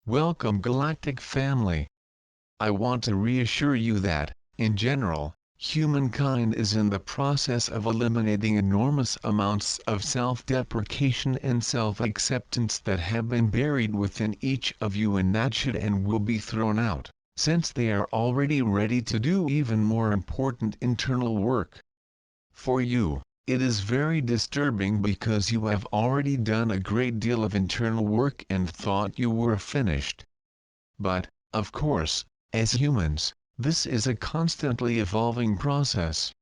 Welcome Galactic family. I want to reassure you that, in general, humankind is in the process of eliminating enormous amounts of self-deprecation and self-acceptance that have been buried within each of you, and that should and will be thrown out, since they are already ready to do even more important internal work. For you, it is very disturbing because you have already done a great deal of internal work and thought you were finished. But, of course, as humans, this is a constantly evolving process.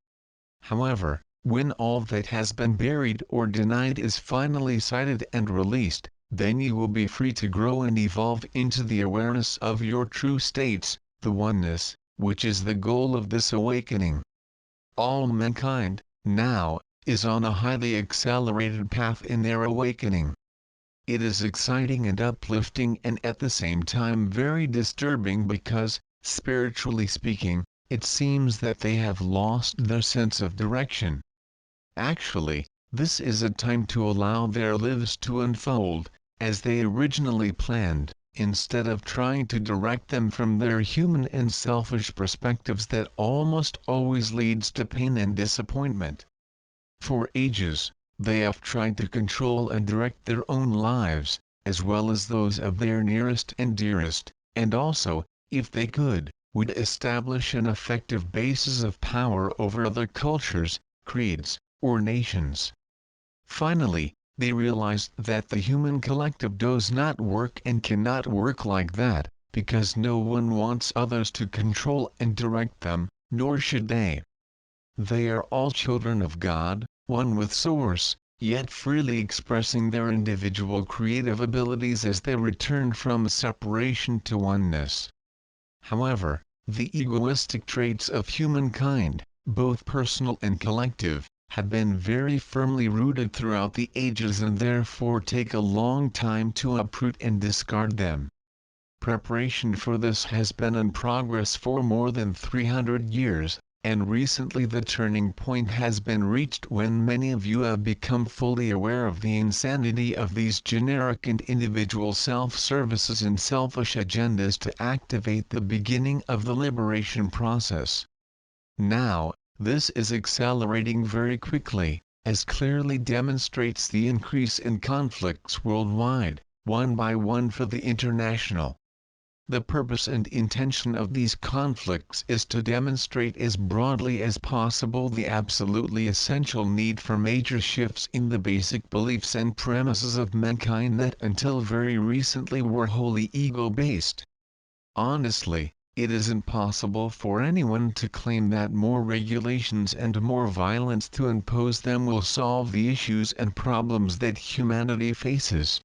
However, when all that has been buried or denied is finally sighted and released, then you will be free to grow and evolve into the awareness of your true states, the oneness, which is the goal of this awakening. All mankind, now, is on a highly accelerated path in their awakening. It is exciting and uplifting, and at the same time very disturbing because, spiritually speaking, it seems that they have lost their sense of direction. Actually, this is a time to allow their lives to unfold, as they originally planned, instead of trying to direct them from their human and selfish perspectives that almost always leads to pain and disappointment. For ages, they have tried to control and direct their own lives, as well as those of their nearest and dearest, and also, if they could, would establish an effective basis of power over other cultures, creeds, or nations. Finally, they realized that the human collective does not work and cannot work like that, because no one wants others to control and direct them, nor should they. They are all children of God, one with Source, yet freely expressing their individual creative abilities as they return from separation to oneness. However, the egoistic traits of humankind, both personal and collective, have been very firmly rooted throughout the ages and therefore take a long time to uproot and discard them. Preparation for this has been in progress for more than 300 years. And recently the turning point has been reached when many of you have become fully aware of the insanity of these generic and individual self-services and selfish agendas to activate the beginning of the liberation process. Now, this is accelerating very quickly, as clearly demonstrates the increase in conflicts worldwide, one by one for the international. The purpose and intention of these conflicts is to demonstrate as broadly as possible the absolutely essential need for major shifts in the basic beliefs and premises of mankind that until very recently were wholly ego-based. Honestly, it is impossible for anyone to claim that more regulations and more violence to impose them will solve the issues and problems that humanity faces.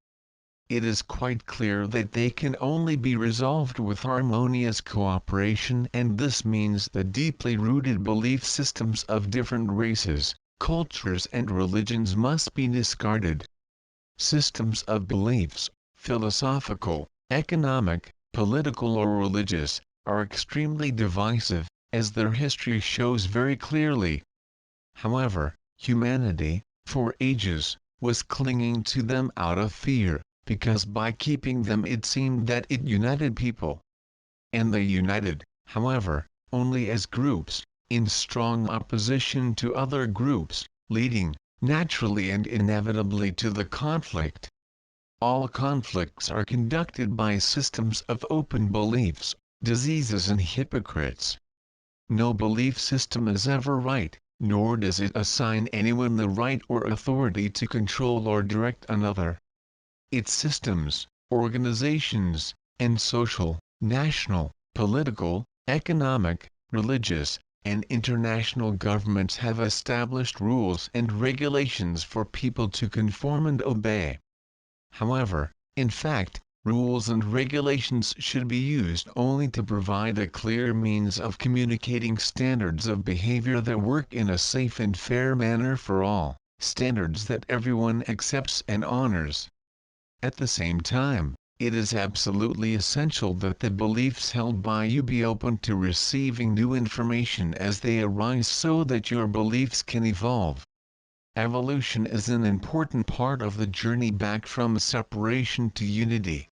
It is quite clear that they can only be resolved with harmonious cooperation, and this means the deeply rooted belief systems of different races, cultures and religions must be discarded. Systems of beliefs, philosophical, economic, political or religious, are extremely divisive, as their history shows very clearly. However, humanity, for ages, was clinging to them out of fear, because by keeping them it seemed that it united people. And they united, however, only as groups, in strong opposition to other groups, leading, naturally and inevitably to the conflict. All conflicts are conducted by systems of open beliefs, diseases and hypocrites. No belief system is ever right, nor does it assign anyone the right or authority to control or direct another. Its systems, organizations, and social, national, political, economic, religious, and international governments have established rules and regulations for people to conform and obey. However, in fact, rules and regulations should be used only to provide a clear means of communicating standards of behavior that work in a safe and fair manner for all, standards that everyone accepts and honors. At the same time, it is absolutely essential that the beliefs held by you be open to receiving new information as they arise so that your beliefs can evolve. Evolution is an important part of the journey back from separation to unity.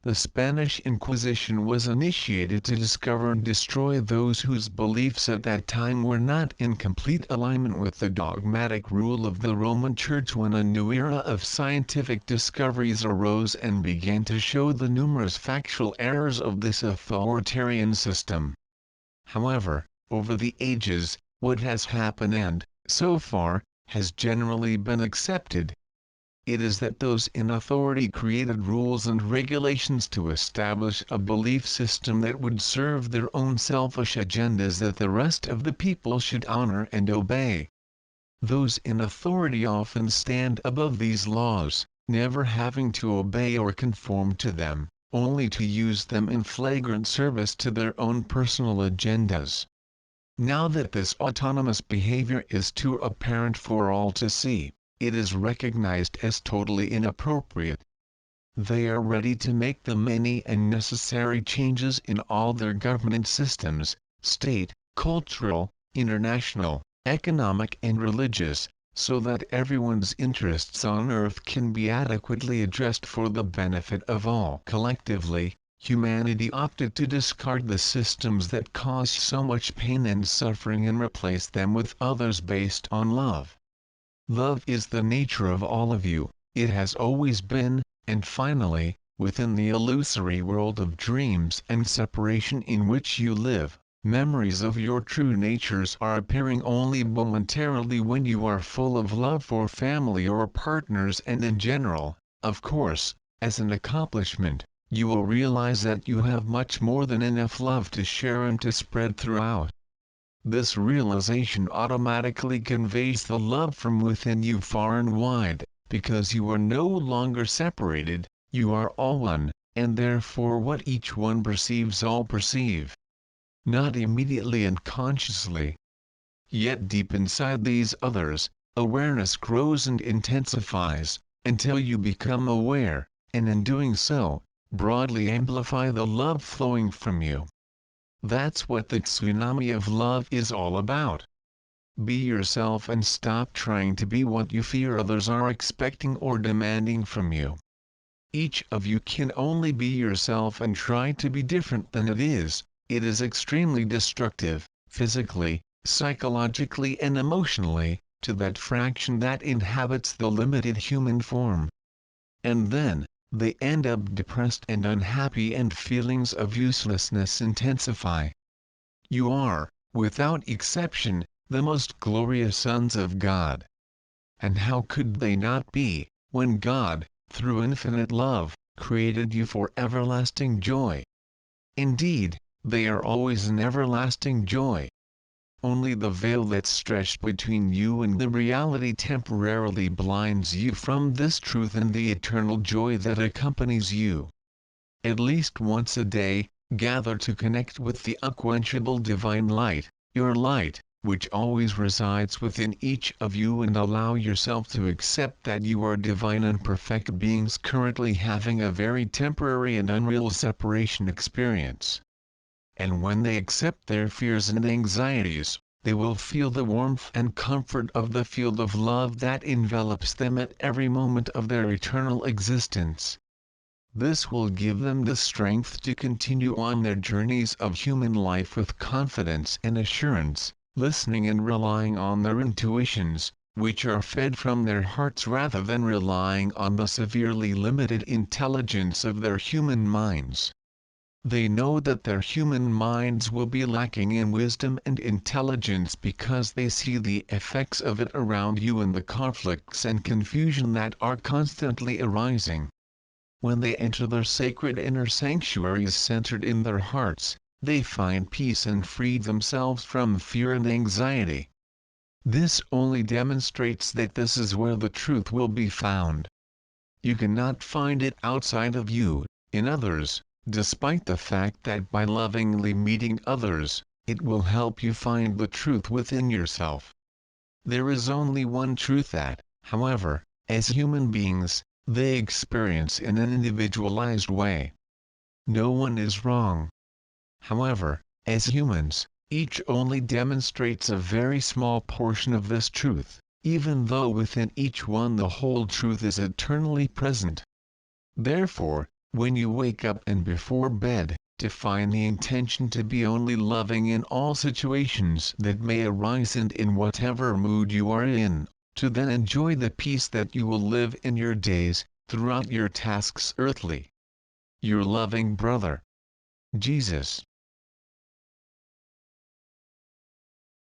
The Spanish Inquisition was initiated to discover and destroy those whose beliefs at that time were not in complete alignment with the dogmatic rule of the Roman Church, when a new era of scientific discoveries arose and began to show the numerous factual errors of this authoritarian system. However, over the ages, what has happened and, so far, has generally been accepted. It is that those in authority created rules and regulations to establish a belief system that would serve their own selfish agendas that the rest of the people should honor and obey. Those in authority often stand above these laws, never having to obey or conform to them, only to use them in flagrant service to their own personal agendas. Now that this autonomous behavior is too apparent for all to see, it is recognized as totally inappropriate. They are ready to make the many and necessary changes in all their government systems, state, cultural, international, economic and religious, so that everyone's interests on earth can be adequately addressed for the benefit of all. Collectively, humanity opted to discard the systems that cause so much pain and suffering and replace them with others based on love. Love is the nature of all of you, it has always been, and finally, within the illusory world of dreams and separation in which you live, memories of your true natures are appearing only momentarily when you are full of love for family or partners, and in general, of course, as an accomplishment, you will realize that you have much more than enough love to share and to spread throughout. This realization automatically conveys the love from within you far and wide, because you are no longer separated, you are all one, and therefore what each one perceives all perceive. Not immediately and consciously. Yet deep inside these others, awareness grows and intensifies, until you become aware, and in doing so, broadly amplify the love flowing from you. That's what the tsunami of love is all about. Be yourself and stop trying to be what you fear others are expecting or demanding from you. Each of you can only be yourself and try to be different than it is extremely destructive, physically, psychologically and emotionally, to that fraction that inhabits the limited human form. And then, they end up depressed and unhappy and feelings of uselessness intensify. You are, without exception, the most glorious sons of God. And how could they not be, when God, through infinite love, created you for everlasting joy? Indeed, they are always an everlasting joy. Only the veil that's stretched between you and the reality temporarily blinds you from this truth and the eternal joy that accompanies you. At least once a day, gather to connect with the unquenchable divine light, your light, which always resides within each of you, and allow yourself to accept that you are divine and perfect beings currently having a very temporary and unreal separation experience. And when they accept their fears and anxieties, they will feel the warmth and comfort of the field of love that envelops them at every moment of their eternal existence. This will give them the strength to continue on their journeys of human life with confidence and assurance, listening and relying on their intuitions, which are fed from their hearts rather than relying on the severely limited intelligence of their human minds. They know that their human minds will be lacking in wisdom and intelligence because they see the effects of it around you in the conflicts and confusion that are constantly arising. When they enter their sacred inner sanctuaries centered in their hearts, they find peace and free themselves from fear and anxiety. This only demonstrates that this is where the truth will be found. You cannot find it outside of you, in others, despite the fact that by lovingly meeting others, it will help you find the truth within yourself. There is only one truth that, however, as human beings, they experience in an individualized way. No one is wrong. However, as humans, each only demonstrates a very small portion of this truth, even though within each one the whole truth is eternally present. Therefore, When you wake up and before bed, define the intention to be only loving in all situations that may arise and in whatever mood you are in, to then enjoy the peace that you will live in your days, throughout your tasks earthly. Your loving brother, Jesus.